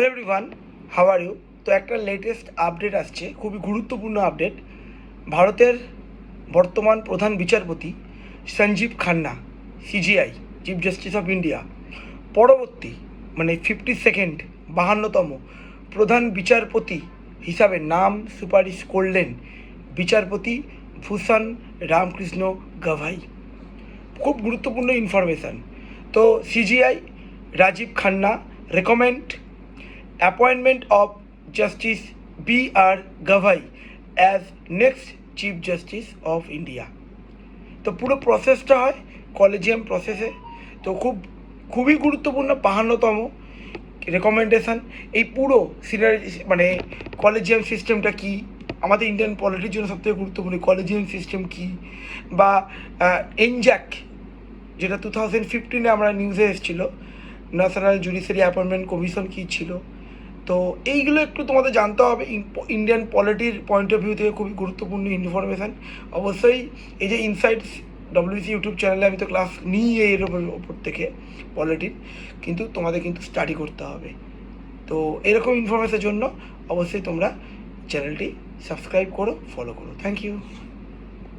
Hello everyone, how are you? তো একটা latest update আসছে, খুবই গুরুত্বপূর্ণ আপডেট। ভারতের বর্তমান প্রধান বিচারপতি Sanjiv Khanna, CJI, chief justice of India, পরবর্তী 52nd 52তম প্রধান বিচারপতি হিসাবে নাম সুপারিশ করলেন বিচারপতি ভূষণ রামকৃষ্ণ গভাই। খুব গুরুত্বপূর্ণ ইনফরমেশান। তো CJI Rajiv Khanna recommend appointment of Justice B.R. Gavai as next Chief Justice of India। তো পুরো প্রসেসটা হয় কলেজিয়াম প্রসেসে। তো খুবই গুরুত্বপূর্ণ 52তম রেকমেন্ডেশান। এই পুরো কলেজিয়াম সিস্টেমটা কি, আমাদের ইন্ডিয়ান পলিটির জন্য সবথেকে গুরুত্বপূর্ণ কলেজিয়াম সিস্টেম কি, বা এনজ্যাক যেটা 2015-এ আমরা নিউজে এসেছিলো, ন্যাশনাল জুডিশিয়ারি অ্যাপয়েন্টমেন্ট কমিশন কী ছিল। তো এইগুলো একটু তোমাদের জানতে হবে ইন্ডিয়ান পলিটির পয়েন্ট অফ ভিউ থেকে, খুবই গুরুত্বপূর্ণ ইনফরমেশান। অবশ্যই এই যে ইনসাইটস ডব্লিউবিসি ইউটিউব চ্যানেলে আমি তো ক্লাস নিই এর ওপর থেকে পলিটির, কিন্তু তোমাদের কিন্তু স্টাডি করতে হবে। তো এরকম ইনফরমেশনের জন্য অবশ্যই তোমরা চ্যানেলটি সাবস্ক্রাইব করো, ফলো করো। Thank you.